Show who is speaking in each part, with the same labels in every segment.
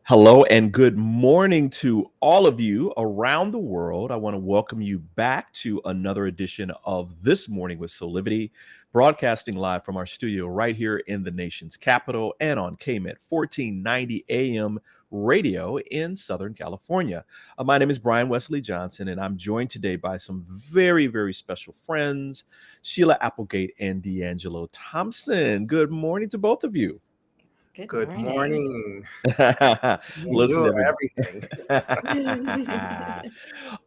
Speaker 1: Hello and good morning to all of you around the world. I want to welcome you back to another edition of This Morning with Soulivity, broadcasting live from our studio right here in the nation's capital and on KMET 1490 AM radio in Southern California. My name is Brian Westley Johnson, and I'm joined today by some very, very special friends, Sheila Applegate and D'Angelo Thompson. Good morning to both of you.
Speaker 2: Good morning.
Speaker 1: Listen,
Speaker 2: You everything.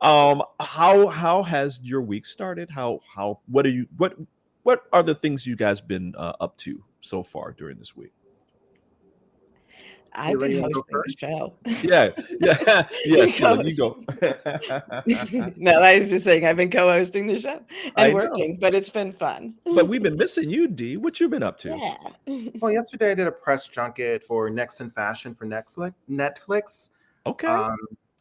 Speaker 1: How has your week started? What are the things you guys been up to so far during this week?
Speaker 3: I've been hosting the show.
Speaker 1: Yeah. Sheila, you go.
Speaker 3: No, I was just saying I've been co-hosting the show and working, but it's been fun.
Speaker 1: But we've been missing you, Dee. What you been up to?
Speaker 3: Yeah.
Speaker 2: Well, yesterday I did a press junket for Next in Fashion for Netflix.
Speaker 1: Okay.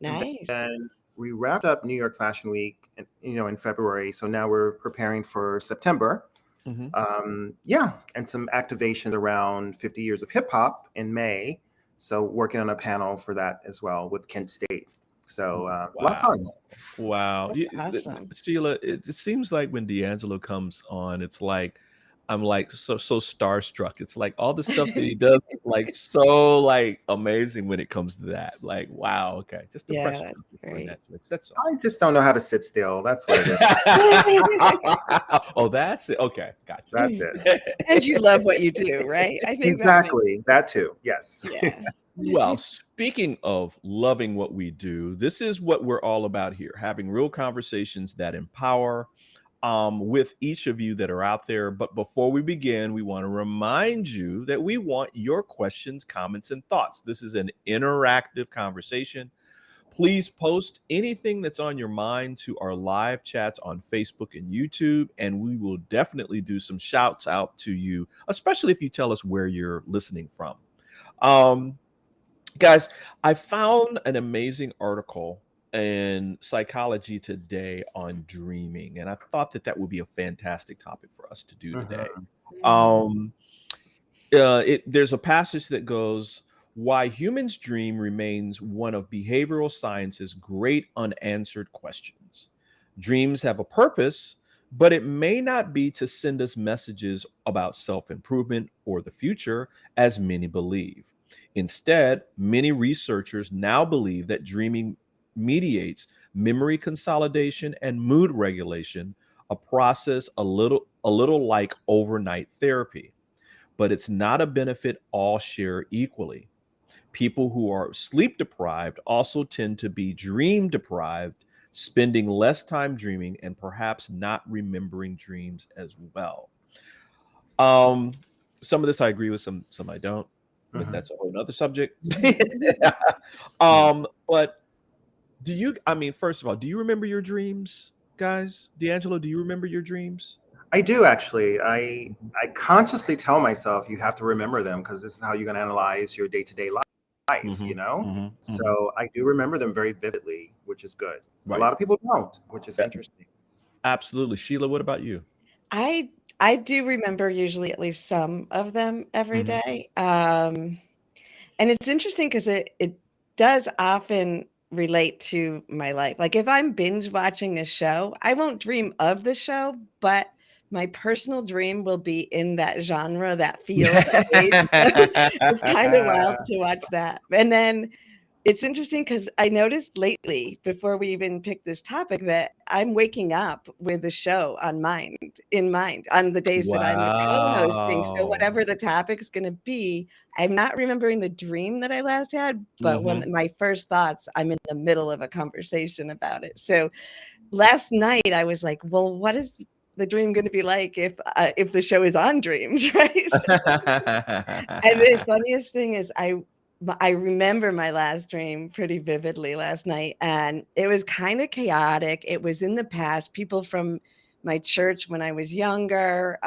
Speaker 3: Nice.
Speaker 2: And we wrapped up New York Fashion Week, in February. So now we're preparing for September.
Speaker 1: Mm-hmm.
Speaker 2: And some activations around 50 years of hip hop in May. So working on a panel for that as well with Kent State. So a lot of fun.
Speaker 1: Wow.
Speaker 3: That's awesome.
Speaker 1: Sheila, it seems like when D'Angelo comes on, it's like I'm like so starstruck. It's like all the stuff that he does is like so like amazing when it comes to that. Like, wow, okay. Just a fresh
Speaker 3: that's
Speaker 1: for
Speaker 3: great.
Speaker 1: Netflix. That's all.
Speaker 2: I just don't know how to sit still. That's what it is.
Speaker 1: Oh, that's it. Okay, gotcha.
Speaker 2: That's it.
Speaker 3: And you love what you do, right? I think
Speaker 2: Exactly. That too. Yes.
Speaker 3: Yeah.
Speaker 1: Well, speaking of loving what we do, this is what we're all about here, having real conversations that empower with each of you that are out there. But before we begin, we want to remind you that we want your questions, comments, and thoughts. This is an interactive conversation. Please post anything that's on your mind to our live chats on Facebook and YouTube, and we will definitely do some shouts out to you, especially if you tell us where you're listening from. Guys, I found an amazing article in Psychology Today on dreaming, and I thought that would be a fantastic topic for us to do today. There's a passage that goes, "Why humans dream remains one of behavioral science's great unanswered questions. Dreams have a purpose, but it may not be to send us messages about self-improvement or the future, as many believe. Instead, many researchers now believe that dreaming mediates memory consolidation and mood regulation, a process a little like overnight therapy. But it's not a benefit all share equally. People who are sleep deprived also tend to be dream deprived, spending less time dreaming and perhaps not remembering dreams as well." Some of this I agree with, some I don't, but that's a whole nother subject. But first of all, do you remember your dreams, guys? D'Angelo, do you remember your dreams?
Speaker 2: I do actually. I consciously tell myself you have to remember them because this is how you're going to analyze your day-to-day life, So I do remember them very vividly, which is good. Right. A lot of people don't, which is interesting.
Speaker 1: Absolutely. Sheila, what about you?
Speaker 3: I do remember usually at least some of them every day. And it's interesting because it does often relate to my life. Like if I'm binge watching a show, I won't dream of the show, but my personal dream will be in that genre, that feel, that age. So it's kind of wild to watch that. And then it's interesting because I noticed lately, before we even picked this topic, that I'm waking up with the show in mind on the days that I'm co-hosting. So whatever the topic's going to be, I'm not remembering the dream that I last had, but when my first thoughts, I'm in the middle of a conversation about it. So last night I was like, well, what is the dream going to be like if the show is on dreams, right? And the funniest thing is I remember my last dream pretty vividly last night, and it was kind of chaotic. It was in the past, people from my church when I was younger,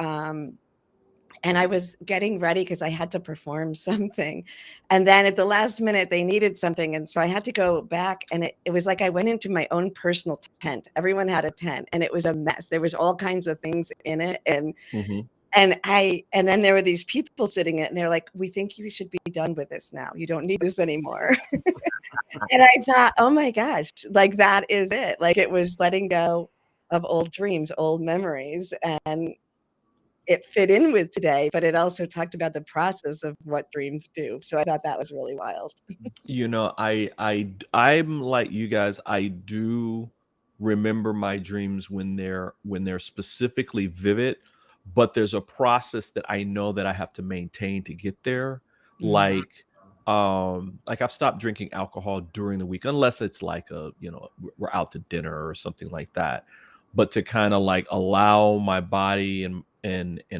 Speaker 3: and I was getting ready because I had to perform something. And then at the last minute, they needed something. And so I had to go back. And it was like I went into my own personal tent. Everyone had a tent, and it was a mess. There was all kinds of things in it. And then there were these people sitting in it, and they're like, we think you should be done with this now. You don't need this anymore. And I thought, oh my gosh, like that is it. Like it was letting go of old dreams, old memories. And it fit in with today, but it also talked about the process of what dreams do. So I thought that was really wild.
Speaker 1: I'm like you guys. I do remember my dreams when they're specifically vivid, but there's a process that I know that I have to maintain to get there. Like I've stopped drinking alcohol during the week, unless it's like we're out to dinner or something like that. But to kind of like allow my body and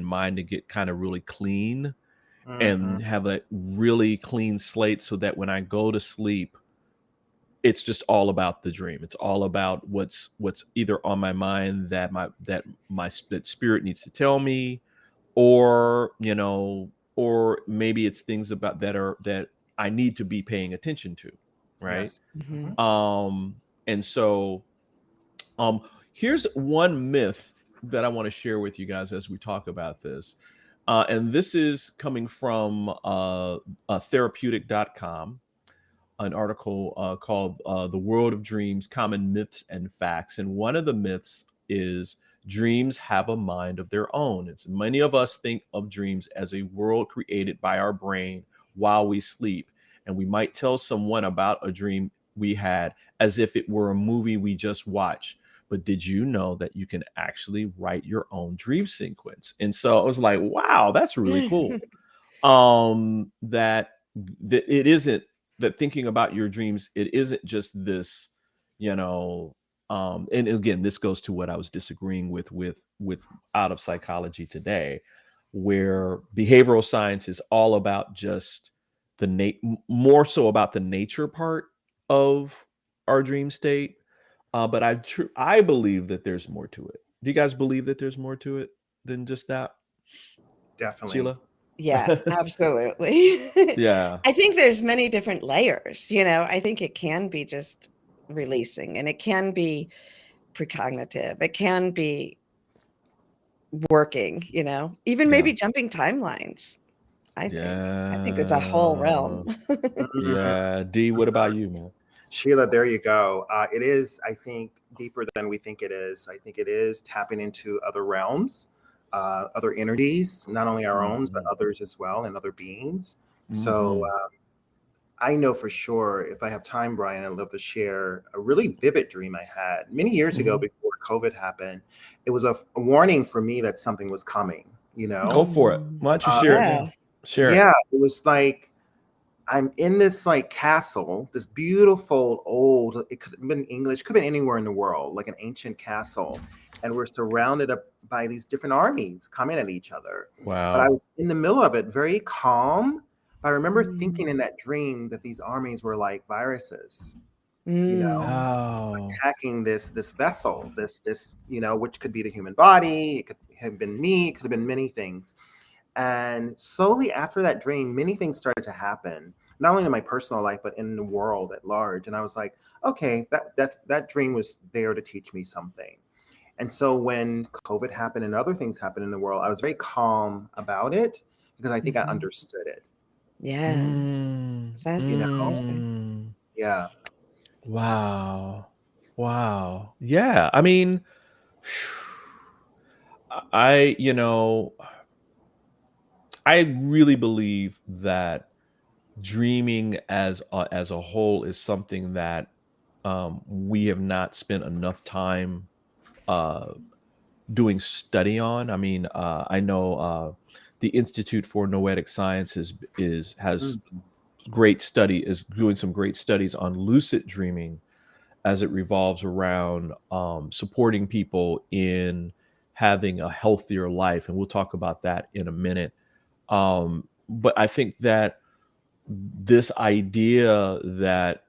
Speaker 1: mind to get kind of really clean and have a really clean slate, so that when I go to sleep, it's just all about the dream. It's all about what's either on my mind that that spirit needs to tell me, or or maybe it's things about that I need to be paying attention to, right?
Speaker 2: Yes.
Speaker 1: And so here's one myth that I want to share with you guys as we talk about this. And this is coming from therapeutic.com, an article called The World of Dreams, Common Myths and Facts. And one of the myths is dreams have a mind of their own. Many of us think of dreams as a world created by our brain while we sleep. And we might tell someone about a dream we had as if it were a movie we just watched. But did you know that you can actually write your own dream sequence? And so I was like, wow, that's really cool. That it isn't that thinking about your dreams, it isn't just this, and again, this goes to what I was disagreeing with out of psychology today, where behavioral science is all about just more so about the nature part of our dream state. But I believe that there's more to it. Do you guys believe that there's more to it than just that?
Speaker 2: Definitely.
Speaker 1: Sheila?
Speaker 3: Yeah, absolutely.
Speaker 1: Yeah.
Speaker 3: I think there's many different layers. I think it can be just releasing, and it can be precognitive. It can be working, even maybe jumping timelines. I think it's a whole realm.
Speaker 1: Yeah. D, what about you, man?
Speaker 2: Sheila, there you go. It is, I think, deeper than we think it is. I think it is tapping into other realms, other energies, not only our own, but others as well, and other beings. So I know for sure, if I have time, Brian, I'd love to share a really vivid dream I had many years ago before COVID happened. It was a warning for me that something was coming,
Speaker 1: Go for it. Why don't you share it now? Share it.
Speaker 2: Yeah, it was like, I'm in this like castle, this beautiful old, it could have been English, could have been anywhere in the world, like an ancient castle. And we're surrounded by these different armies coming at each other.
Speaker 1: Wow.
Speaker 2: But I was in the middle of it, very calm. But I remember thinking in that dream that these armies were like viruses, attacking this vessel, this which could be the human body, it could have been me, it could have been many things. And slowly after that dream, many things started to happen, not only in my personal life, but in the world at large. And I was like, okay, that dream was there to teach me something. And so when COVID happened and other things happened in the world, I was very calm about it because I think I understood it.
Speaker 3: Yeah. That's interesting.
Speaker 2: Yeah.
Speaker 1: Wow. Yeah. I mean, I really believe that dreaming as a whole is something that we have not spent enough time doing study on. I mean, I know the Institute for Noetic Science is doing some great studies on lucid dreaming as it revolves around supporting people in having a healthier life. And we'll talk about that in a minute. But I think that this idea that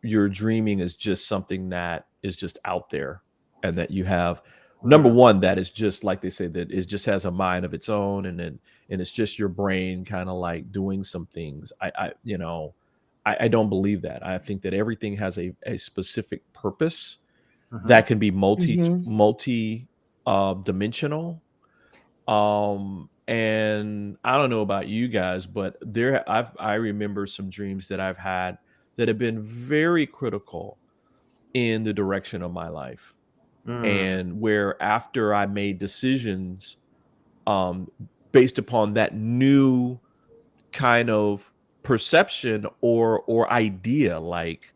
Speaker 1: your dreaming is just something that is just out there, and that you have, number one, that is just like they say, that it just has a mind of its own, and it's just your brain kind of like doing some things. I don't believe that. I think that everything has a specific purpose that can be multi dimensional. And I don't know about you guys, but I remember some dreams that I've had that have been very critical in the direction of my life. And where after I made decisions based upon that new kind of perception or idea, like,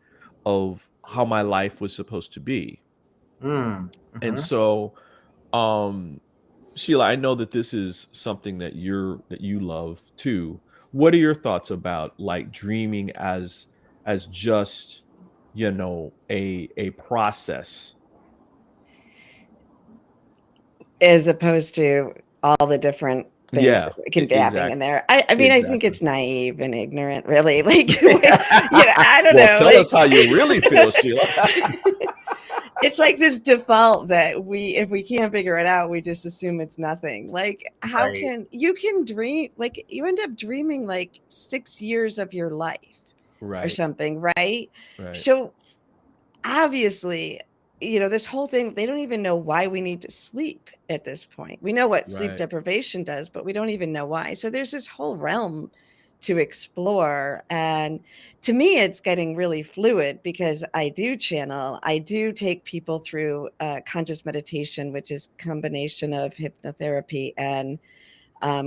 Speaker 1: of how my life was supposed to be. And so Sheila, I know that this is something that you love too. What are your thoughts about like dreaming as just, a process,
Speaker 3: as opposed to all the different things that can be happening in there? I mean, I think it's naive and ignorant, really. Like, I don't know.
Speaker 1: Tell us how you really feel, Sheila.
Speaker 3: It's like this default that if we can't figure it out, we just assume it's nothing. Like, how can you dream, like, you end up dreaming like 6 years of your life or something, right? So obviously, this whole thing, they don't even know why we need to sleep at this point. We know what sleep deprivation does, but we don't even know why. So there's this whole realm to explore. And to me, it's getting really fluid, because I do take people through conscious meditation, which is a combination of hypnotherapy and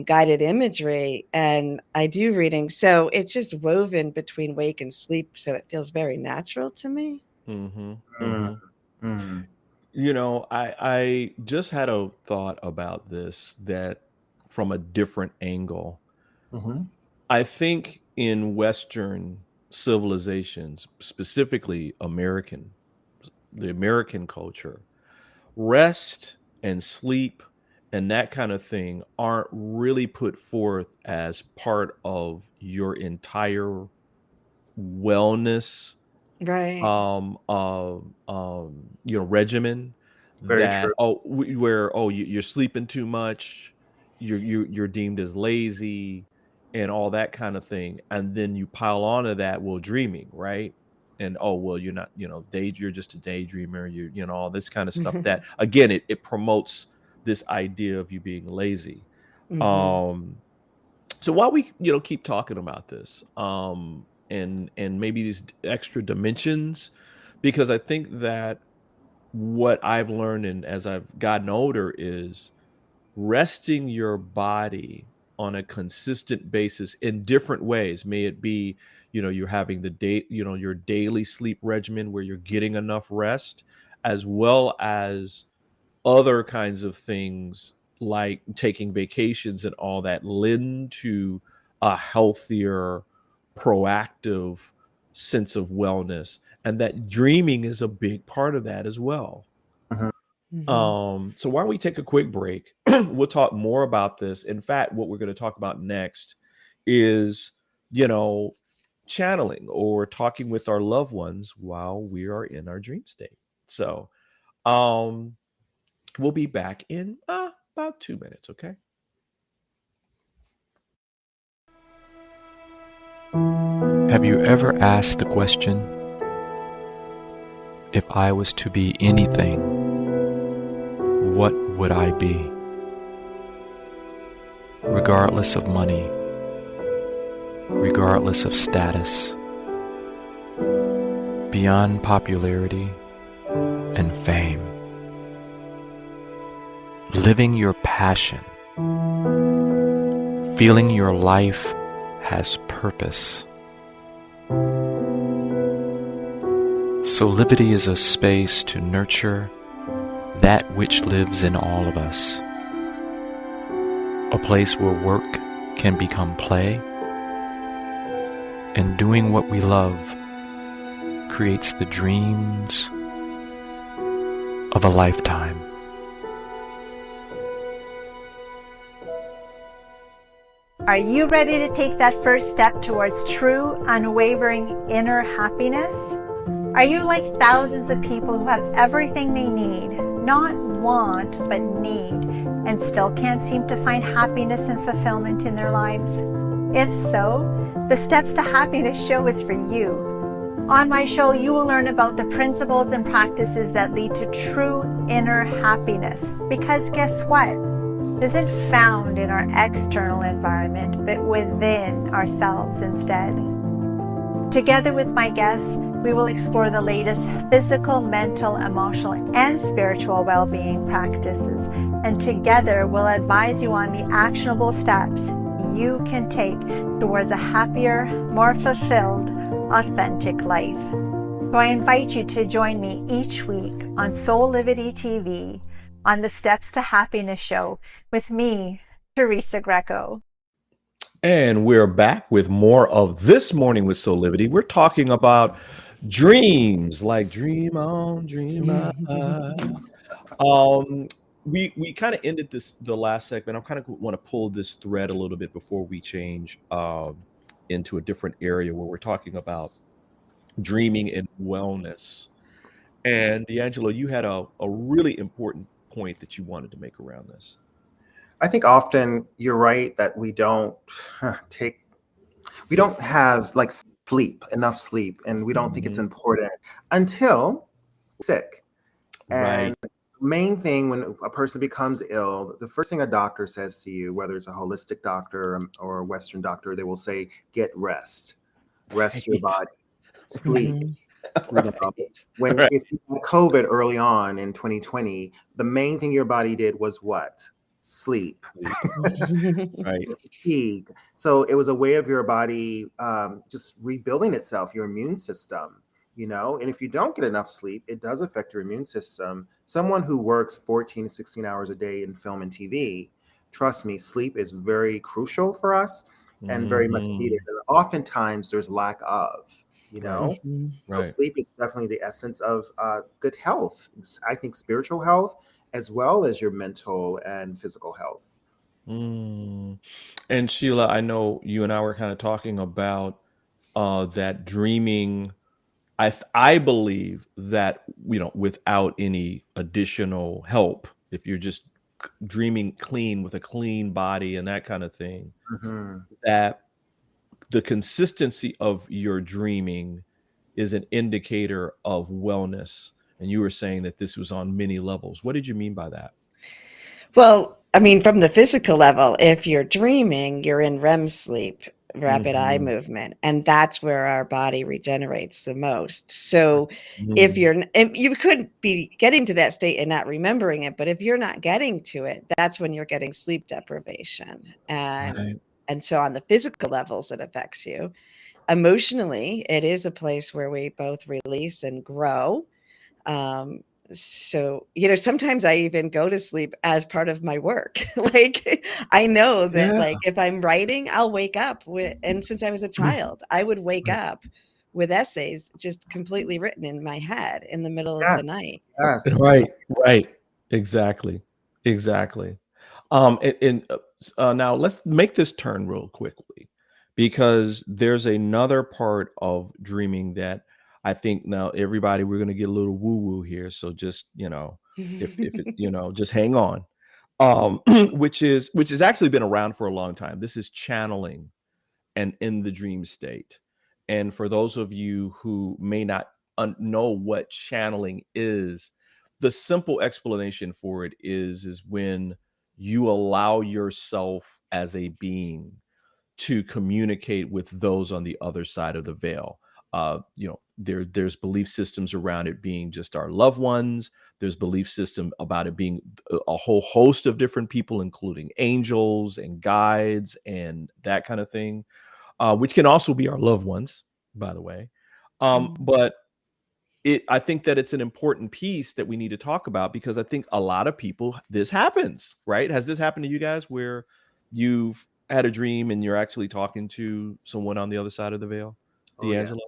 Speaker 3: guided imagery. And I do reading. So it's just woven between wake and sleep. So it feels very natural to me.
Speaker 1: I just had a thought about this, that from a different angle. I think in Western civilizations, specifically the American culture, rest and sleep and that kind of thing aren't really put forth as part of your entire wellness regimen.
Speaker 2: Very true.
Speaker 1: You're sleeping too much, you're deemed as lazy, and all that kind of thing. And then you pile onto that, dreaming, right? And you're not, you're just a daydreamer, all this kind of stuff. That again, it promotes this idea of you being lazy. So while we keep talking about this, and maybe these extra dimensions, because I think that what I've learned, and as I've gotten older, is resting your body on a consistent basis in different ways. May it be, you're having your daily sleep regimen where you're getting enough rest, as well as other kinds of things like taking vacations and all that, lend to a healthier, proactive sense of wellness. And that dreaming is a big part of that as well. So why don't we take a quick break? We'll talk more about this. In fact, what we're going to talk about next is, channeling or talking with our loved ones while we are in our dream state. So we'll be back in about 2 minutes, okay?
Speaker 4: Have you ever asked the question, if I was to be anything, what would I be? Regardless of money, regardless of status, beyond popularity and fame. Living your passion, feeling your life has purpose. Soulivity is a space to nurture that which lives in all of us. A place where work can become play, and doing what we love creates the dreams of a lifetime.
Speaker 5: Are you ready to take that first step towards true, unwavering inner happiness? Are you like thousands of people who have everything they need, not want, but need, and still can't seem to find happiness and fulfillment in their lives? If so, the Steps to Happiness show is for you. On my show, you will learn about the principles and practices that lead to true inner happiness. Because guess what? It isn't found in our external environment, but within ourselves instead. Together with my guests, we will explore the latest physical, mental, emotional, and spiritual well-being practices. And together, we'll advise you on the actionable steps you can take towards a happier, more fulfilled, authentic life. So I invite you to join me each week on Soulivity TV on the Steps to Happiness show with me, Teresa Greco.
Speaker 1: And we're back with more of This Morning with Soulivity. We're talking about dreams, like dream on, dream on. We kind of ended the last segment. I kind of want to pull this thread a little bit before we change into a different area where we're talking about dreaming and wellness. And D'Angelo, you had a really important point that you wanted to make around this.
Speaker 2: I think often you're right that we don't have like enough sleep, and we don't think it's important until sick. And the main thing when a person becomes ill, the first thing a doctor says to you, whether it's a holistic doctor or a Western doctor, they will say, get rest your body, sleep. If you had COVID early on in 2020, the main thing your body did was what? Sleep.
Speaker 1: Right.
Speaker 2: Fatigue. So it was a way of your body just rebuilding itself, your immune system, and if you don't get enough sleep, it does affect your immune system. Someone who works 14 to 16 hours a day in film and TV, trust me, sleep is very crucial for us and very much needed. And oftentimes there's lack of, So sleep is definitely the essence of good health. I think spiritual health, as well as your mental and physical health.
Speaker 1: And Sheila, I know you and I were kind of talking about that dreaming. I believe that, without any additional help, if you're just dreaming clean with a clean body and that kind of thing, that the consistency of your dreaming is an indicator of wellness. And you were saying that this was on many levels. What did you mean by that?
Speaker 3: Well, I mean, from the physical level, if you're dreaming, you're in REM sleep, rapid eye movement, and that's where our body regenerates the most. So if you could be getting to that state and not remembering it, but if you're not getting to it, that's when you're getting sleep deprivation. And so on the physical levels, it affects you. Emotionally, it is a place where we both release and grow. So, sometimes I even go to sleep as part of my work. Like, I know that like if I'm writing, I'll wake up and since I was a child, I would wake up with essays just completely written in my head in the middle of the night.
Speaker 2: Yes.
Speaker 1: Right. Exactly. Now let's make this turn real quickly, because there's another part of dreaming that I think now everybody, we're going to get a little woo woo here. So just, if it, just hang on. Which has actually been around for a long time. This is channeling and in the dream state. And for those of you who may not know what channeling is, the simple explanation for it is when you allow yourself as a being to communicate with those on the other side of the veil. There's belief systems around it being just our loved ones. There's belief system about it being a whole host of different people, including angels and guides and that kind of thing, which can also be our loved ones, by the way. But I think that it's an important piece that we need to talk about, because I think a lot of people, this happens, right? Has this happened to you guys where you've had a dream and you're actually talking to someone on the other side of the veil? D'Angelo?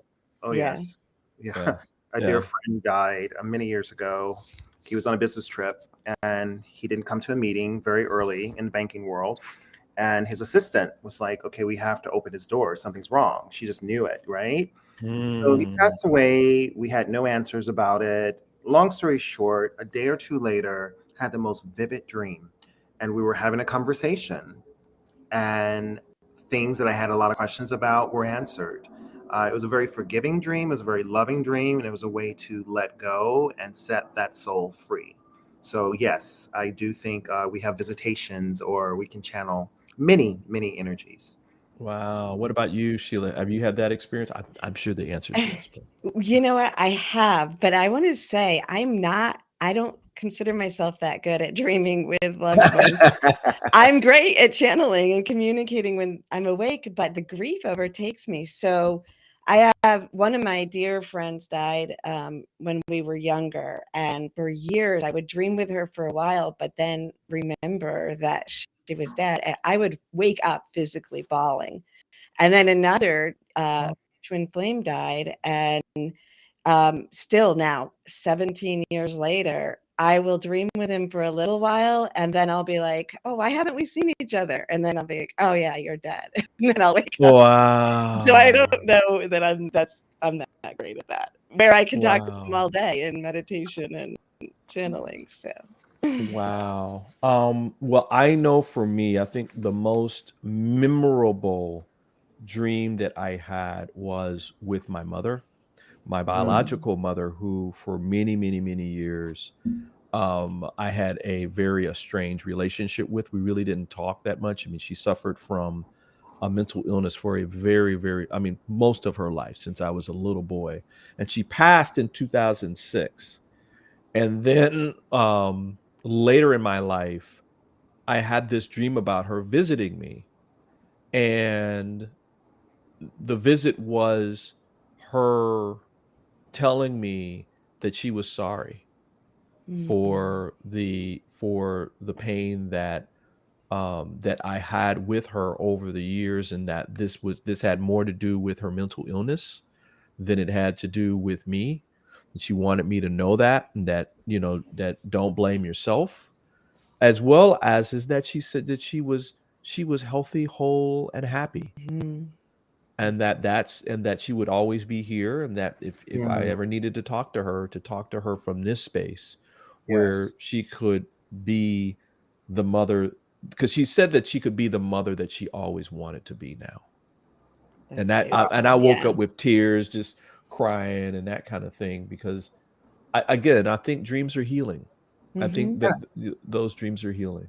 Speaker 2: Yes. A dear friend died many years ago. He was on a business trip and he didn't come to a meeting very early in the banking world. And his assistant was like, okay, we have to open his door. Something's wrong. She just knew it, right? So he passed away. We had no answers about it. Long story short, a day or two later, had the most vivid dream. And we were having a conversation. And things that I had a lot of questions about were answered. It was a very forgiving dream. It was a very loving dream. And it was a way to let go and set that soul free. So yes, I do think we have visitations, or we can channel many, many energies.
Speaker 1: Wow. What about you, Sheila? Have you had that experience? I'm sure the answer is yes. But...
Speaker 3: You know what? I have, but I want to say I don't consider myself that good at dreaming with loved ones. I'm great at channeling and communicating when I'm awake, but the grief overtakes me. So I have one of my dear friends died when we were younger, and for years I would dream with her for a while, but then remember that she was dead, and I would wake up physically bawling. And then another twin flame died, and still now 17 years later, I will dream with him for a little while, and then I'll be like, oh, why haven't we seen each other? And then I'll be like, oh yeah, you're dead. And then I'll wake up.
Speaker 1: Wow.
Speaker 3: So I don't know that I'm not great at that, where I can talk to them all day in meditation and channeling. So
Speaker 1: wow. Well, I know for me, I think the most memorable dream that I had was with my mother, my biological mother, who for many, many, many years, I had a very estranged relationship with. We really didn't talk that much. I mean, she suffered from a mental illness for a very, most of her life, since I was a little boy. And she passed in 2006. And then later in my life, I had this dream about her visiting me. And the visit was her telling me that she was sorry for the pain that that I had with her over the years, and that this had more to do with her mental illness than it had to do with me. And she wanted me to know that, and that, you know, that don't blame yourself, as well as is that she said that she was healthy, whole, and happy. And that she would always be here, and that if I ever needed to talk to her from this space, where she could be the mother, because she said that she could be the mother that she always wanted to be now. And that I woke up with tears, just crying and that kind of thing, because I think dreams are healing. I think that those dreams are healing.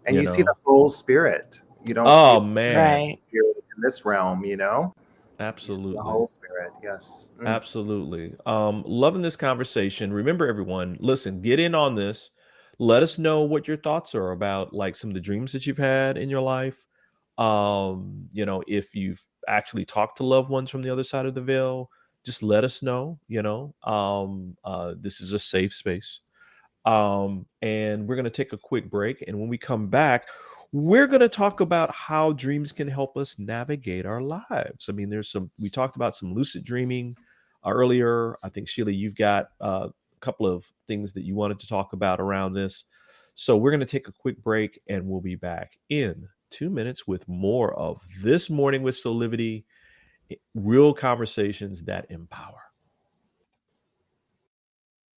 Speaker 2: And you see the whole spirit. You don't see
Speaker 1: man.
Speaker 2: Spirit in this realm, you know?
Speaker 1: Absolutely.
Speaker 2: The whole spirit, yes.
Speaker 1: Absolutely. Loving this conversation. Remember, everyone, listen, get in on this. Let us know what your thoughts are about, like, some of the dreams that you've had in your life. You know, if you've actually talked to loved ones from the other side of the veil, just let us know. You know, this is a safe space. And we're going to take a quick break. And when we come back, we're going to talk about how dreams can help us navigate our lives. I mean, we talked about some lucid dreaming earlier. I think, Sheila, you've got a couple of things that you wanted to talk about around this. So we're going to take a quick break, and we'll be back in 2 minutes with more of This Morning with Soulivity, real conversations that empower.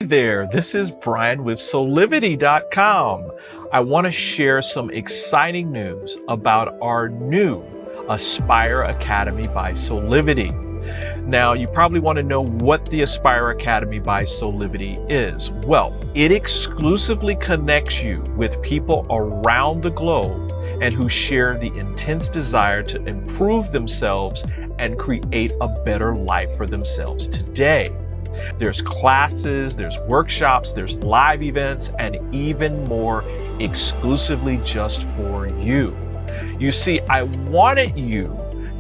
Speaker 1: Hey there, this is Brian with Soulivity.com. I want to share some exciting news about our new Aspire Academy by Soulivity. Now, you probably want to know what the Aspire Academy by Soulivity is. Well, it exclusively connects you with people around the globe and who share the intense desire to improve themselves and create a better life for themselves today. There's classes, there's workshops, there's live events, and even more exclusively just for you. You see, I wanted you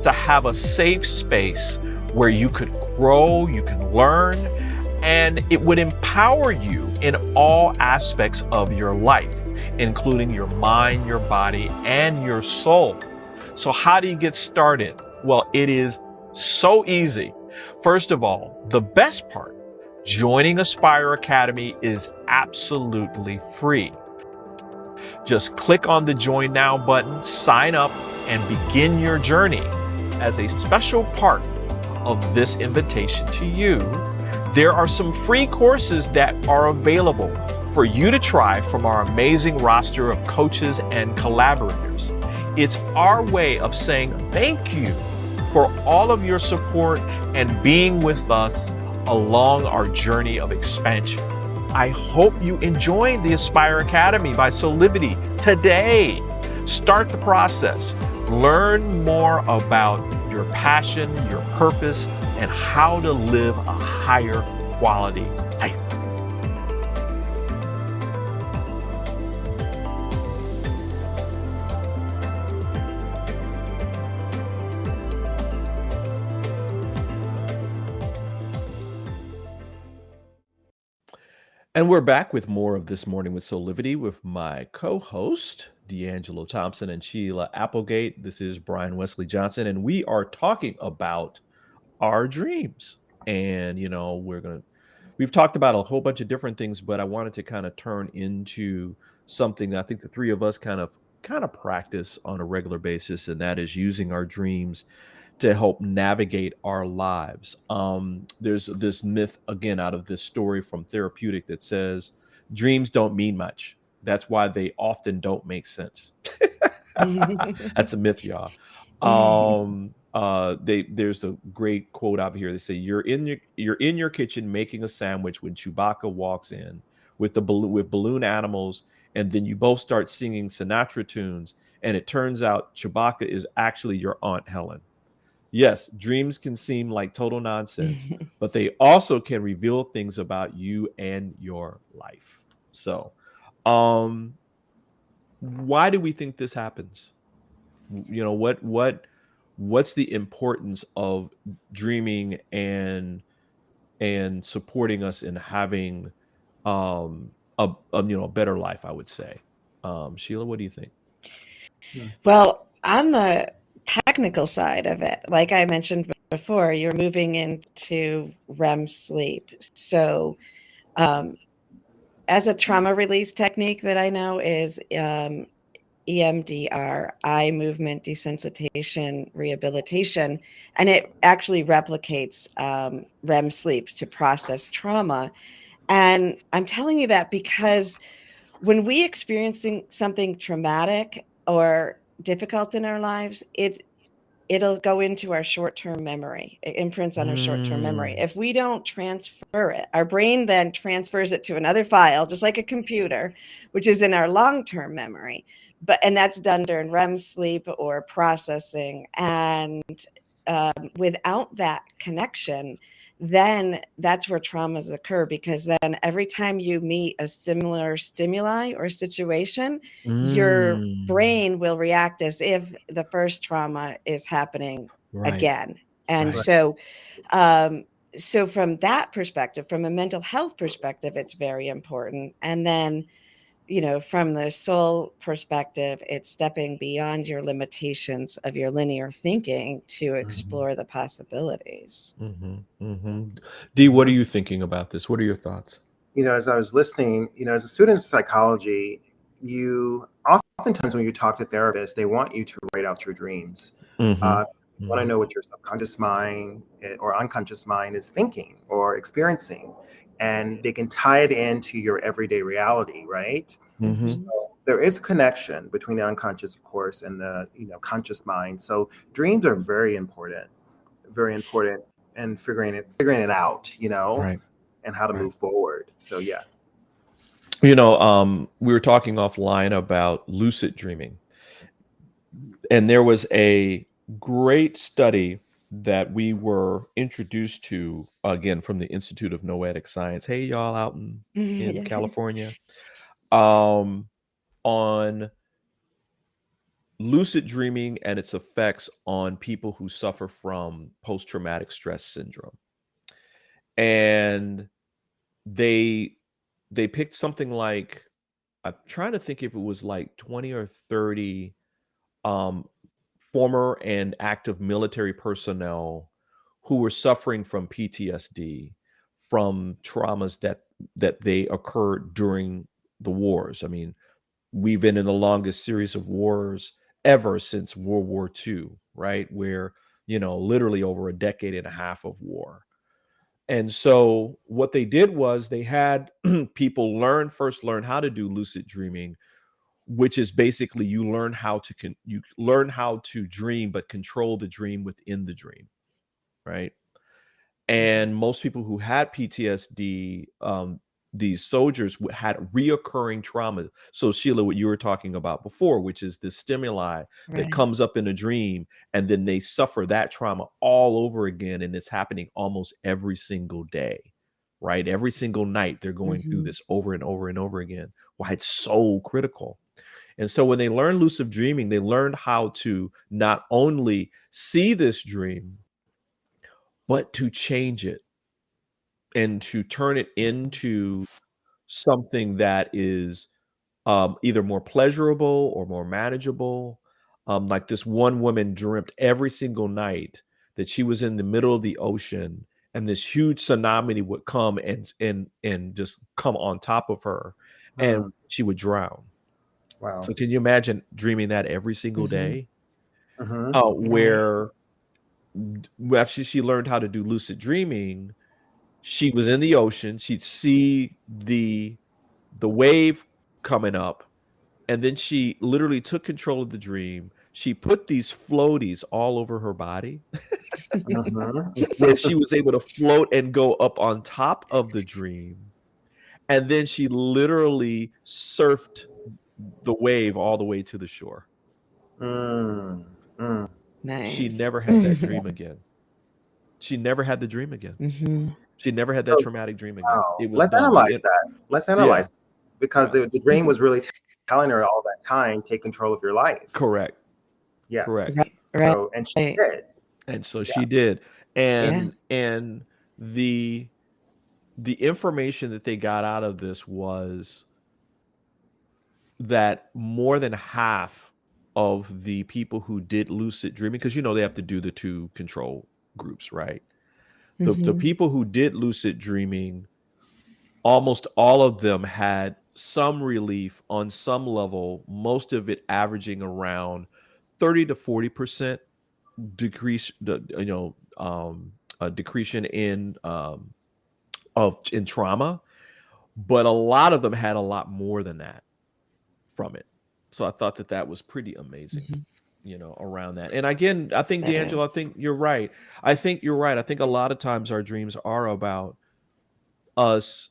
Speaker 1: to have a safe space where you could grow, you can learn, and it would empower you in all aspects of your life, including your mind, your body, and your soul. So how do you get started? Well, it is so easy. First of all, the best part, joining Aspire Academy is absolutely free.
Speaker 4: Just click on the Join Now button, sign up, and begin your journey. As a special part of this invitation to you, there are some free courses that are available for you to try from our amazing roster of coaches and collaborators. It's our way of saying thank you for all of your support and being with us along our journey of expansion. I hope you enjoyed the Aspire Academy by Soulivity today. Start the process. Learn more about your passion, your purpose, and how to live a higher quality life.
Speaker 1: And we're back with more of This Morning with Soulivity with my co-host, D'Angelo Thompson and Sheila Applegate. This is Brian Wesley Johnson, and we are talking about our dreams. And, you know, we've talked about a whole bunch of different things, but I wanted to kind of turn into something that I think the three of us kind of practice on a regular basis, and that is using our dreams to help navigate our lives. There's this myth, again, out of this story from Therapeutic that says dreams don't mean much. That's why they often don't make sense. That's a myth, y'all. There's a great quote out here. They say you're in your kitchen making a sandwich when Chewbacca walks in with balloon animals, and then you both start singing Sinatra tunes, and it turns out Chewbacca is actually your Aunt Helen. Yes, dreams can seem like total nonsense, but they also can reveal things about you and your life. So, why do we think this happens? You know, what's the importance of dreaming and supporting us in having a better life, I would say. Sheila, what do you think?
Speaker 3: Well, on the technical side of it, like I mentioned before, you're moving into REM sleep. So as a trauma release technique that I know is EMDR, eye movement desensitization rehabilitation, and it actually replicates REM sleep to process trauma. And I'm telling you that because when we experiencing something traumatic or difficult in our lives, it'll go into our short-term memory. It imprints on our short-term memory. If we don't transfer it, our brain then transfers it to another file, just like a computer, which is in our long-term memory. And that's done during REM sleep or processing. And without that connection, then that's where traumas occur, because then every time you meet a similar stimuli or situation, your brain will react as if the first trauma is happening again. And so from that perspective, from a mental health perspective, it's very important. And then, you know, from the soul perspective, it's stepping beyond your limitations of your linear thinking to explore the possibilities.
Speaker 1: Dee, what are you thinking about this? What are your thoughts?
Speaker 2: You know, as I was listening, you know, as a student of psychology, you oftentimes when you talk to therapists, they want you to write out your dreams. You want to know what your subconscious mind or unconscious mind is thinking or experiencing, and they can tie it into your everyday reality, right? So there is a connection between the unconscious, of course, and the conscious mind. So dreams are very important, and figuring it out, and how to move forward. So yes.
Speaker 1: You know, we were talking offline about lucid dreaming, and there was a great study that we were introduced to, again, from the Institute of Noetic Science. Hey, y'all out in California, on lucid dreaming and its effects on people who suffer from post-traumatic stress syndrome. And they picked something like, I'm trying to think if it was like 20 or 30 former and active military personnel who were suffering from PTSD from traumas that they occurred during the wars. I mean, we've been in the longest series of wars ever since World War II, right? Where, literally over a decade and a half of war. And so what they did was they had people first learn how to do lucid dreaming, which is basically you learn how to dream, but control the dream within the dream, right? And most people who had PTSD, these soldiers had reoccurring trauma. So Sheila, what you were talking about before, which is the stimuli that
Speaker 3: Right.
Speaker 1: comes up in a dream, and then they suffer that trauma all over again, and it's happening almost every single day, right? Every single night they're going through this over and over and over again. Why it's so critical. And so when they learned lucid dreaming, they learned how to not only see this dream, but to change it and to turn it into something that is either more pleasurable or more manageable. Like this one woman dreamt every single night that she was in the middle of the ocean and this huge tsunami would come and just come on top of her and she would drown.
Speaker 2: Wow.
Speaker 1: So can you imagine dreaming that every single day?
Speaker 2: Mm-hmm.
Speaker 1: Where after she learned how to do lucid dreaming, she was in the ocean, she'd see the wave coming up, and then she literally took control of the dream. She put these floaties all over her body. And she was able to float and go up on top of the dream. And then she literally surfed the wave all the way to the shore.
Speaker 3: Nice.
Speaker 1: She never had that dream again. She never had the dream again. She never had that traumatic dream again.
Speaker 2: Wow.
Speaker 1: It was
Speaker 2: Let's
Speaker 1: done.
Speaker 2: analyze that. Let's analyze it. Because
Speaker 1: Yeah.
Speaker 2: the dream was really telling her all that time, take control of your life.
Speaker 1: Correct.
Speaker 2: Yes.
Speaker 1: Correct.
Speaker 3: Right.
Speaker 2: So, and she did.
Speaker 1: And so she did. And the information that they got out of this was that more than half of the people who did lucid dreaming, because they have to do the 2 control groups, right? The people who did lucid dreaming, almost all of them had some relief on some level, most of it averaging around 30 to 40% decrease, decretion in trauma, but a lot of them had a lot more than that from it. So I thought that was pretty amazing, around that. And again, I think, D'Angelo, I think you're right. I think a lot of times our dreams are about us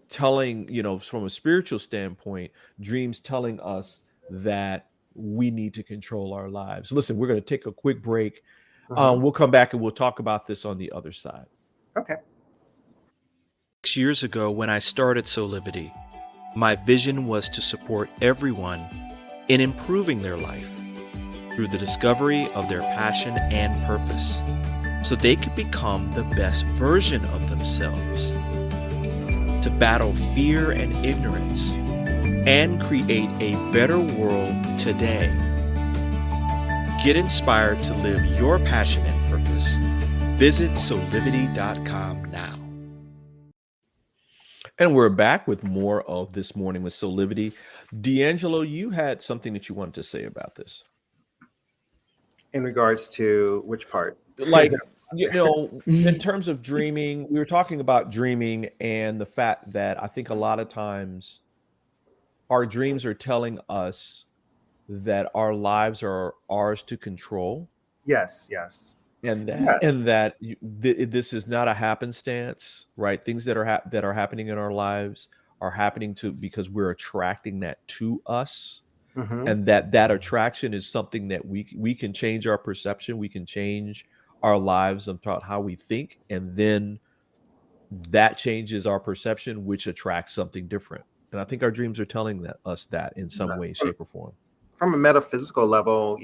Speaker 1: telling, from a spiritual standpoint, dreams telling us that we need to control our lives. Listen, we're going to take a quick break. We'll come back and we'll talk about this on the other side.
Speaker 2: Okay.
Speaker 6: 6 years ago, when I started Soulivity, my vision was to support everyone in improving their life through the discovery of their passion and purpose, so they could become the best version of themselves, to battle fear and ignorance, and create a better world today. Get inspired to live your passion and purpose. Visit Soulivity.com now.
Speaker 1: And we're back with more of This Morning with Soulivity. D'Angelo, you had something that you wanted to say about this.
Speaker 2: In regards to which part?
Speaker 1: Like, in terms of dreaming, we were talking about dreaming and the fact that I think a lot of times our dreams are telling us that our lives are ours to control.
Speaker 2: Yes.
Speaker 1: And that this is not a happenstance, right? Things that are happening in our lives are happening because we're attracting that to us, and that attraction is something that we can change our perception, we can change our lives about how we think, and then that changes our perception, which attracts something different. And I think our dreams are telling us that in some way, shape, or form.
Speaker 2: From a metaphysical level,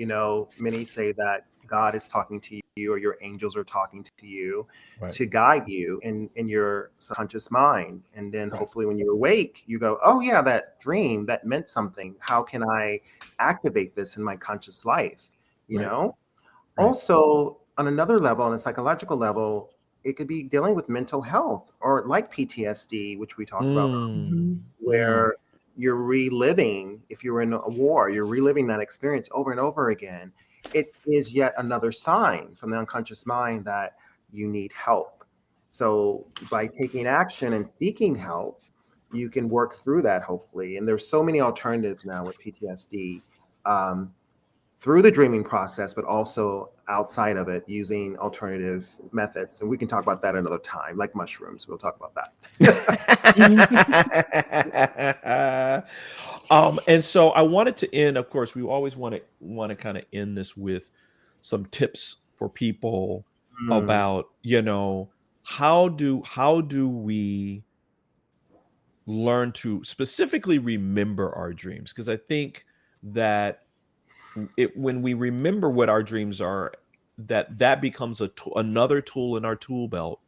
Speaker 2: many say that God is talking to you, or your angels are talking to you, right, to guide you in your subconscious mind. And then hopefully when you awake, you go, oh yeah, that dream, that meant something. How can I activate this in my conscious life? You know? Right. Also, on another level, on a psychological level, it could be dealing with mental health, or like PTSD, which we talked about, where you're reliving, if you're in a war, you're reliving that experience over and over again. It is yet another sign from the unconscious mind that you need help. So by taking action and seeking help, you can work through that, hopefully. And there's so many alternatives now with PTSD, through the dreaming process, but also outside of it, using alternative methods. And we can talk about that another time, like mushrooms. We'll talk about
Speaker 1: that. And so I wanted to end, of course, we always want to kind of end this with some tips for people about, how do we learn to specifically remember our dreams? Because I think that when we remember what our dreams are, that becomes another tool in our tool belt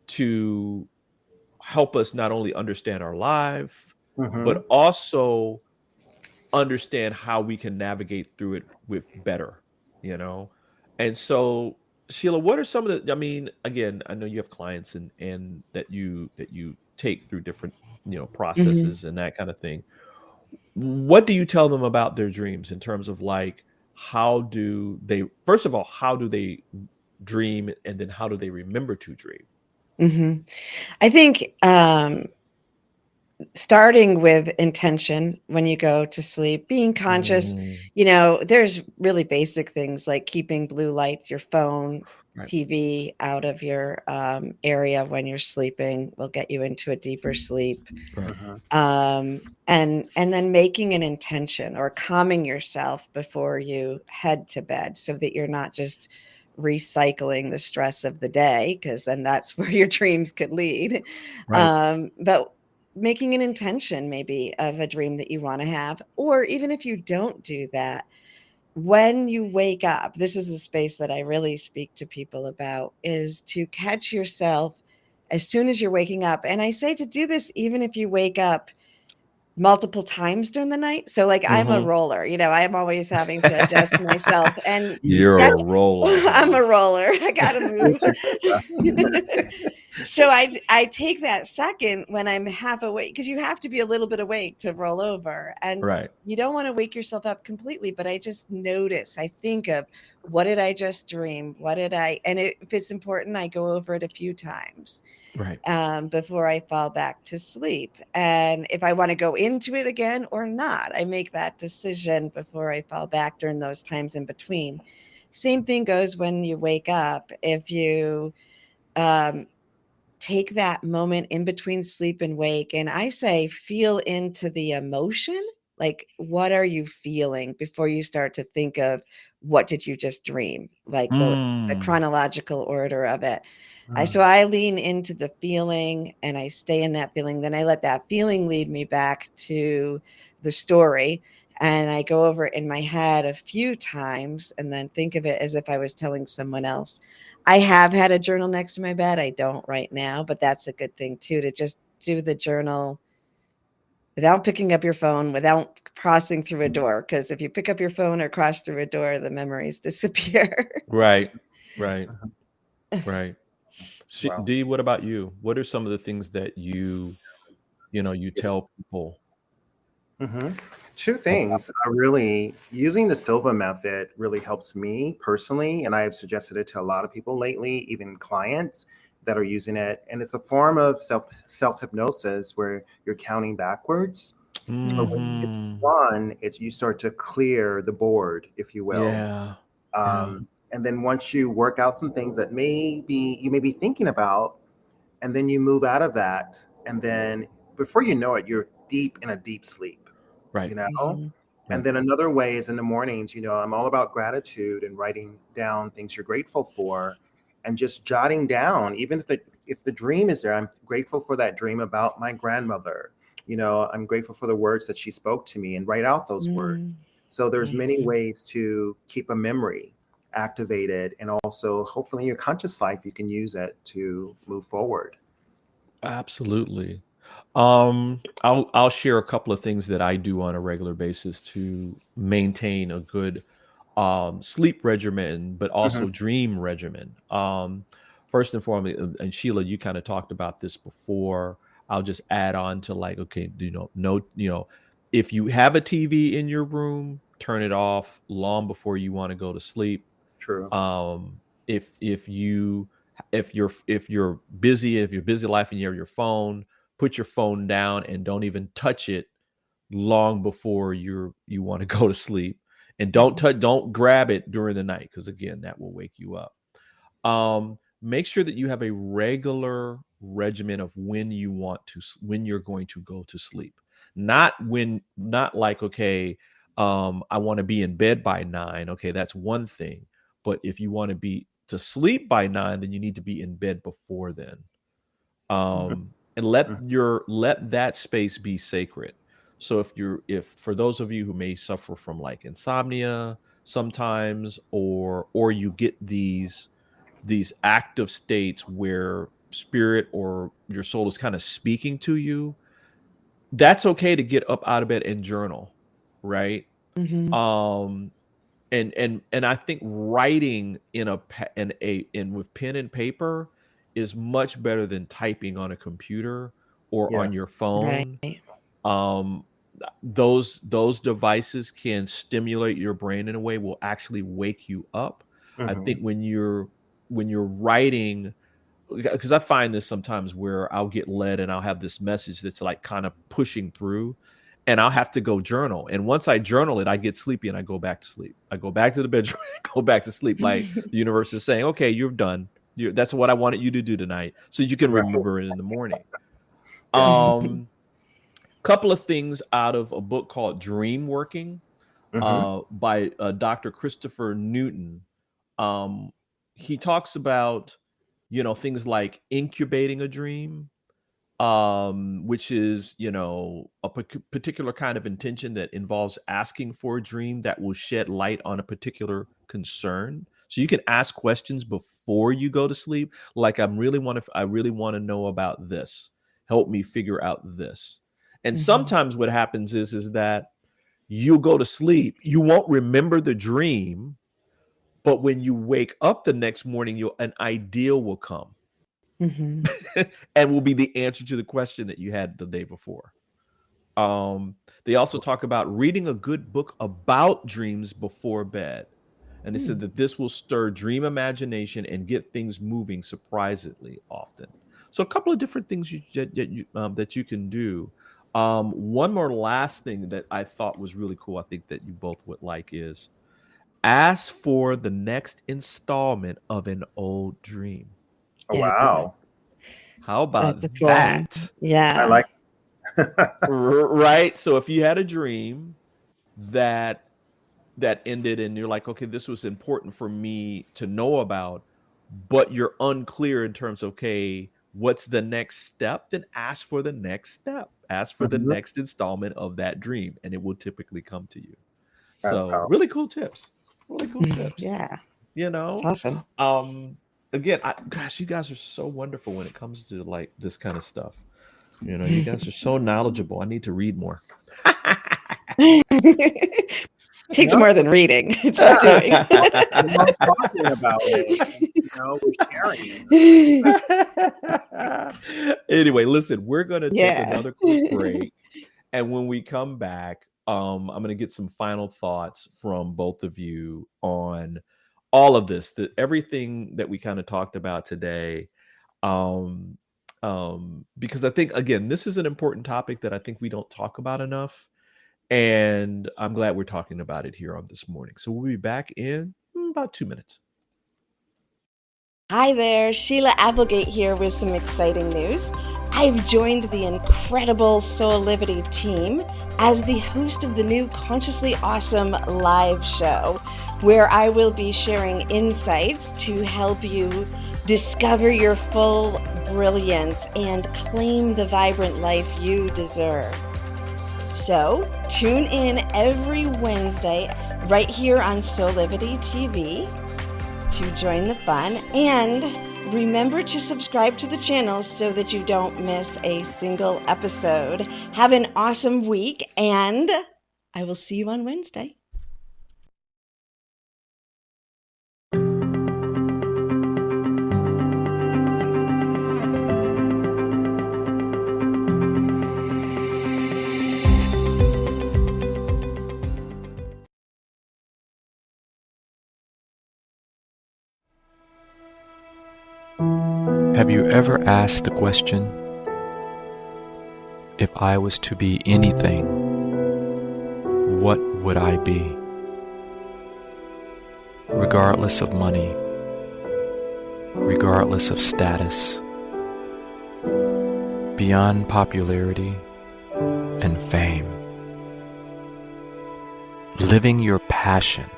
Speaker 1: to help us not only understand our life, but also understand how we can navigate through it with better, And so, Sheila, what are some of the, again, I know you have clients and that you take through different, processes and that kind of thing. What do you tell them about their dreams in terms of like, first of all, how do they dream? And then how do they remember to dream?
Speaker 3: I think starting with intention when you go to sleep, being conscious, there's really basic things like keeping blue light, your phone, TV out of your area when you're sleeping will get you into a deeper sleep. And then making an intention or calming yourself before you head to bed so that you're not just recycling the stress of the day, because then that's where your dreams could lead. But making an intention maybe of a dream that you want to have, or even if you don't do that, when you wake up, this is the space that I really speak to people about, is to catch yourself as soon as you're waking up. And I say to do this even if you wake up multiple times during the night. So like I'm a roller, I'm always having to adjust myself. And
Speaker 1: you're a roller.
Speaker 3: I'm a roller. I gotta move. So I take that second when I'm half awake, because you have to be a little bit awake to roll over. And you don't want to wake yourself up completely, but I just notice, I think of, what did I just dream? And if it's important, I go over it a few times. Before I fall back to sleep. And if I want to go into it again or not, I make that decision before I fall back during those times in between. Same thing goes when you wake up. If you take that moment in between sleep and wake, and I say feel into the emotion, like what are you feeling before you start to think of what did you just dream, like the chronological order of it. So I lean into the feeling and I stay in that feeling. Then I let that feeling lead me back to the story. And I go over it in my head a few times and then think of it as if I was telling someone else. I have had a journal next to my bed. I don't right now, but that's a good thing too, to just do the journal without picking up your phone, without crossing through a door. Because if you pick up your phone or cross through a door, the memories disappear.
Speaker 1: Right. Dee, what about you? What are some of the things that you tell people?
Speaker 2: Two things. Really using the Silva method really helps me personally, and I have suggested it to a lot of people lately, even clients that are using it. And it's a form of self-hypnosis where you're counting backwards. But when you get to one, you start to clear the board, if you will. And then once you work out some things that you may be thinking about, and then you move out of that, and then before you know it, you're deep in a deep sleep. And then another way is in the mornings, I'm all about gratitude and writing down things you're grateful for and just jotting down, even if the dream is there. I'm grateful for that dream about my grandmother. I'm grateful for the words that she spoke to me, and write out those words. So there's many ways to keep a memory activated, and also hopefully in your conscious life, you can use it to move forward.
Speaker 1: Absolutely. I'll share a couple of things that I do on a regular basis to maintain a good sleep regimen, but also dream regimen. First and foremost, and Sheila, you kind of talked about this before. I'll just add on to like, okay, If you have a TV in your room, turn it off long before you want to go to sleep.
Speaker 2: True.
Speaker 1: If you're busy life and you have your phone, put your phone down and don't even touch it long before you want to go to sleep. And don't grab it during the night, because again, that will wake you up. Make sure that you have a regular regimen of when you're going to go to sleep. Not like, okay, I want to be in bed by 9. Okay, that's one thing. But if you want to be to sleep by 9, then you need to be in bed before then. And let that space be sacred. So if for those of you who may suffer from like insomnia sometimes, or you get these active states where spirit or your soul is kind of speaking to you, that's okay to get up out of bed and journal, right? And I think writing with pen and paper is much better than typing on a computer or on your phone.
Speaker 3: Right.
Speaker 1: Those devices can stimulate your brain in a way, will actually wake you up. I think when you're writing, because I find this sometimes where I'll get led and I'll have this message that's like kind of pushing through, and I'll have to go journal. And once I journal it, I get sleepy and I go back to sleep. I go back to the bedroom and go back to sleep. Like the universe is saying, okay, you're done. That's what I wanted you to do tonight, so you can remember it in the morning. Couple of things out of a book called Dream Working by Dr. Christopher Newton. He talks about, things like incubating a dream, which is, a particular kind of intention that involves asking for a dream that will shed light on a particular concern. So you can ask questions before you go to sleep, like I really want to know about this. Help me figure out this. And sometimes what happens is that you'll go to sleep, you won't remember the dream, but when you wake up the next morning, an idea will come and will be the answer to the question that you had the day before. They also talk about reading a good book about dreams before bed. And they said that this will stir dream imagination and get things moving surprisingly often. So a couple of different things that you can do. One more last thing that I thought was really cool, I think that you both would like, is ask for the next installment of an old dream.
Speaker 2: Oh, wow.
Speaker 1: How about that?
Speaker 3: Yeah.
Speaker 2: I like
Speaker 1: right. So if you had a dream that ended and you're like, okay, this was important for me to know about, but you're unclear in terms of, okay, what's the next step? Then ask for the next step. Ask for the next installment of that dream, and it will typically come to you. So really cool tips. Really cool tips.
Speaker 3: Yeah.
Speaker 1: That's
Speaker 3: awesome.
Speaker 1: Again, you guys are so wonderful when it comes to like this kind of stuff. You guys are so knowledgeable. I need to read more.
Speaker 3: Takes more than reading. It's doing.
Speaker 2: We're talking about it. We're sharing.
Speaker 1: Anyway, listen, we're gonna take another quick break, and when we come back, I'm gonna get some final thoughts from both of you on all of this, everything that we kind of talked about today. Because I think, again, this is an important topic that I think we don't talk about enough. And I'm glad we're talking about it here on This Morning. So we'll be back in about 2 minutes.
Speaker 3: Hi there, Sheila Applegate here with some exciting news. I've joined the incredible Soulivity team as the host of the new Consciously Awesome live show, where I will be sharing insights to help you discover your full brilliance and claim the vibrant life you deserve. So tune in every Wednesday right here on Soulivity TV to join the fun, and remember to subscribe to the channel so that you don't miss a single episode. Have an awesome week, and I will see you on Wednesday.
Speaker 7: Have you ever asked the question, if I was to be anything, what would I be? Regardless of money, regardless of status, beyond popularity and fame. Living your passion,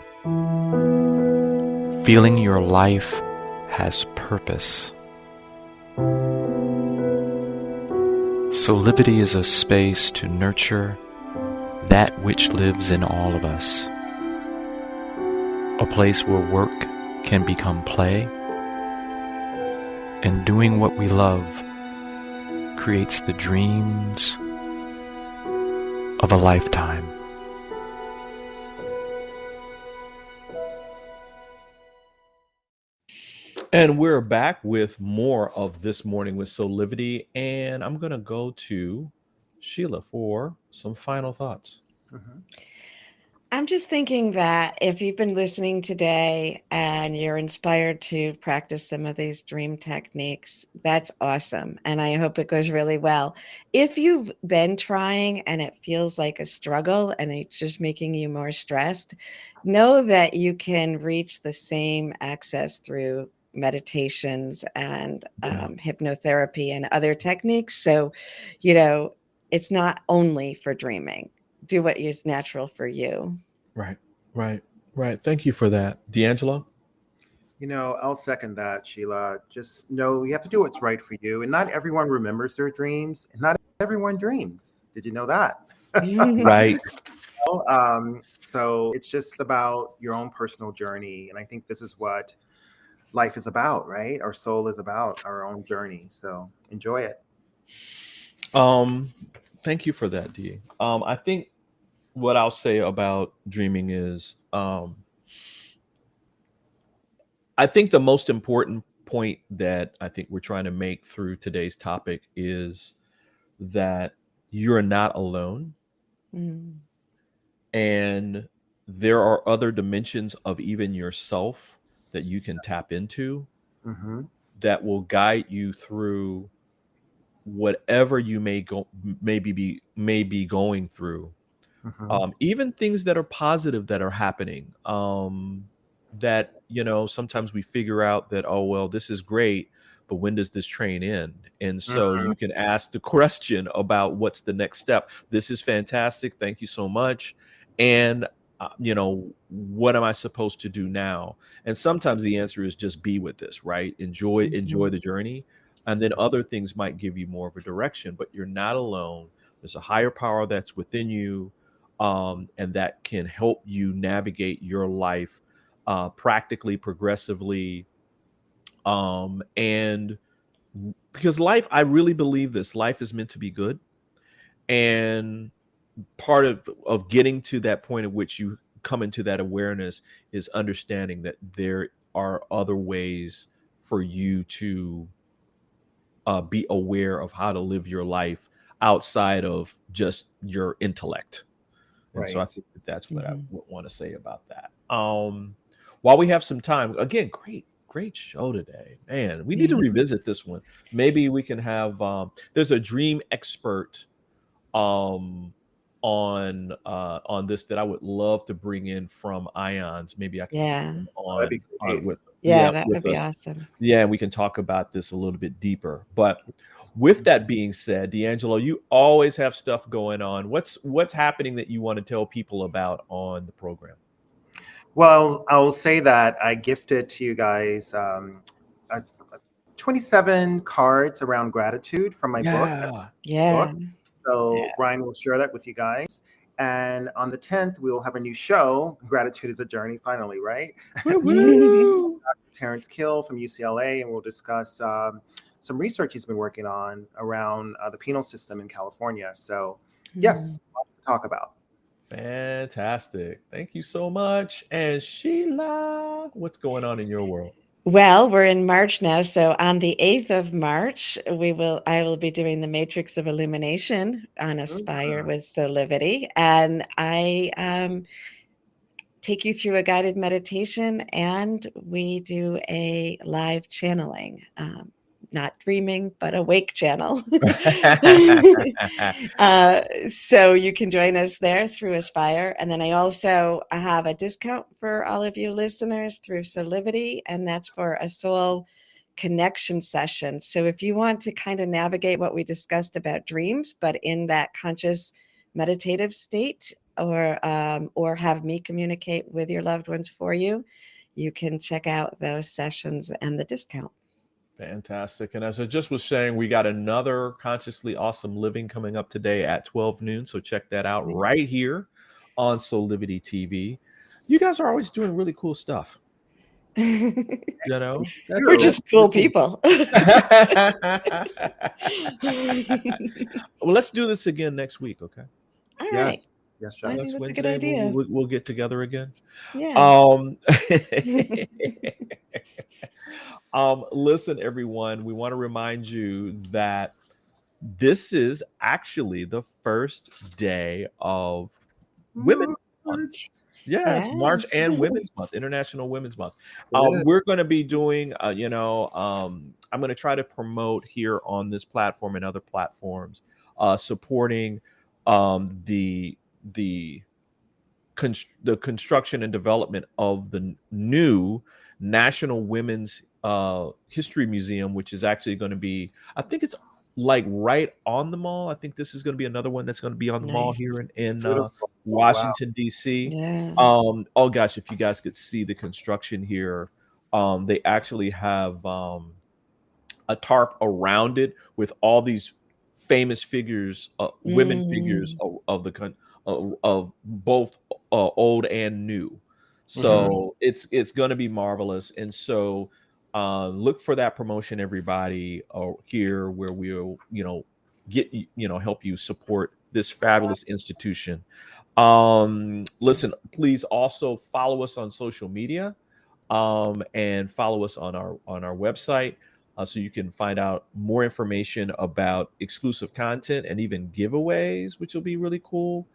Speaker 7: feeling your life has purpose. Soulivity is a space to nurture that which lives in all of us. A place where work can become play, and doing what we love creates the dreams of a lifetime.
Speaker 1: And we're back with more of This Morning with Soulivity, and I'm going to go to Sheila for some final thoughts.
Speaker 2: Mhm.
Speaker 3: I'm just thinking that if you've been listening today and you're inspired to practice some of these dream techniques, that's awesome. And I hope it goes really well. If you've been trying and it feels like a struggle and it's just making you more stressed, know that you can reach the same access through meditations and hypnotherapy and other techniques. So, it's not only for dreaming. Do what is natural for you.
Speaker 1: Right. Thank you for that. D'Angelo?
Speaker 2: I'll second that, Sheila. Just know you have to do what's right for you. And not everyone remembers their dreams, and not everyone dreams. Did you know that?
Speaker 1: Right.
Speaker 2: So it's just about your own personal journey. And I think this is what life is about, right? Our soul is about our own journey. So enjoy it.
Speaker 1: Thank you for that, D. I think what I'll say about dreaming is I think the most important point that I think we're trying to make through today's topic is that you're not alone.
Speaker 3: Mm.
Speaker 1: And there are other dimensions of even yourself that you can tap into that will guide you through whatever you may be going through. Even things that are positive that are happening, that sometimes we figure out that, oh well, this is great, but when does this train end? And so you can ask the question about what's the next step. This is fantastic, thank you so much, and what am I supposed to do now? And sometimes the answer is just be with this, right? Enjoy the journey. And then other things might give you more of a direction, but you're not alone. There's a higher power that's within you, and that can help you navigate your life practically, progressively. And because life, I really believe this, life is meant to be good. And part of getting to that point at which you come into that awareness is understanding that there are other ways for you to be aware of how to live your life outside of just your intellect. And so I think that's what I would want to say about that. While we have some time, again, great show today, man. We need to revisit this one. Maybe we can have there's a dream expert on this that I would love to bring in from Ions. Maybe I can get him on with
Speaker 3: that would
Speaker 1: with
Speaker 3: be
Speaker 1: us.
Speaker 3: awesome.
Speaker 1: Yeah, and we can talk about this a little bit deeper. But with that being said, D'Angelo, you always have stuff going on. What's happening that you want to tell people about on the program?
Speaker 2: Well, I'll say that I gifted to you guys 27 cards around gratitude from my book. So Ryan will share that with you guys. And on the 10th, we will have a new show. Gratitude is a Journey, finally, right? Terrence Kill from UCLA, and we'll discuss some research he's been working on around the penal system in California. So yes, lots to talk about.
Speaker 1: Fantastic. Thank you so much. And Sheila, what's going on in your world?
Speaker 3: Well, we're in March now. So on the 8th of March, I will be doing the Matrix of Illumination on Aspire with Soulivity. And I take you through a guided meditation, and we do a live channeling. Not dreaming, but awake channel. So you can join us there through Aspire. And then I also have a discount for all of you listeners through Soulivity, and that's for a soul connection session. So if you want to kind of navigate what we discussed about dreams, but in that conscious meditative state, or have me communicate with your loved ones for you, you can check out those sessions and the discount.
Speaker 1: Fantastic. And as I just was saying, we got another Consciously Awesome Living coming up today at 12 noon. So check that out right here on Soulivity TV. You guys are always doing really cool stuff.
Speaker 3: We're just cool people.
Speaker 1: Well, let's do this again next week, okay?
Speaker 3: All right.
Speaker 2: Yes,
Speaker 3: I
Speaker 2: Josh.
Speaker 3: think that's
Speaker 1: Wednesday,
Speaker 3: a good idea.
Speaker 1: We'll get together again.
Speaker 3: Yeah.
Speaker 1: Listen, everyone, we want to remind you that this is actually the first day of Women's Month. Yeah, it's March and Women's Month, International Women's Month. We're going to be doing, I'm going to try to promote here on this platform and other platforms, supporting the construction and development of the new National Women's History Museum, which is actually going to be, I think it's like right on the mall. I think this is going to be another one that's going to be on the mall here in Washington, D.C.
Speaker 3: Yeah.
Speaker 1: Oh gosh, if you guys could see the construction here, they actually have a tarp around it with all these famous figures, women figures of both old and new. So it's going to be marvelous. And so look for that promotion, everybody, here, where we'll, help you support this fabulous institution. Listen, please also follow us on social media, and follow us on our website, so you can find out more information about exclusive content and even giveaways, which will be really cool.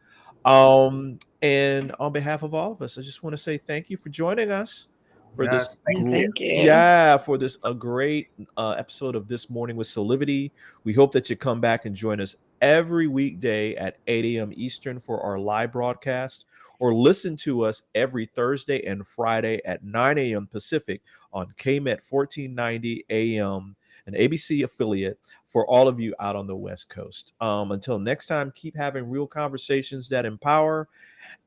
Speaker 1: And on behalf of all of us, I just want to say thank you for joining us for this.
Speaker 3: Thank you.
Speaker 1: Yeah, for this a great episode of This Morning with Soulivity. We hope that you come back and join us every weekday at 8 a.m. Eastern for our live broadcast, or listen to us every Thursday and Friday at 9 a.m. Pacific on KMET 1490 AM, an ABC affiliate for all of you out on the West Coast. Until next time, keep having real conversations that empower,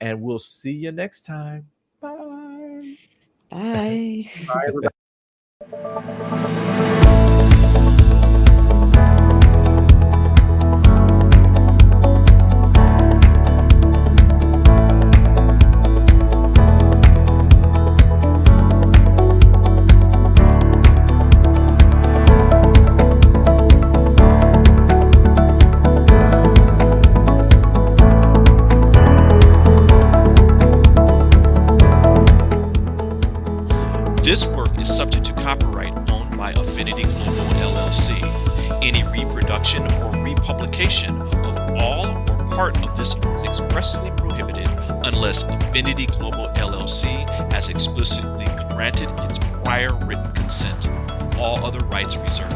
Speaker 1: and we'll see you next time. Bye.
Speaker 3: Bye.
Speaker 2: Bye, everybody.
Speaker 6: This work is subject to copyright owned by Affinity Global LLC. Any reproduction or republication of all or part of this is expressly prohibited unless Affinity Global LLC has explicitly granted its prior written consent. All other rights reserved.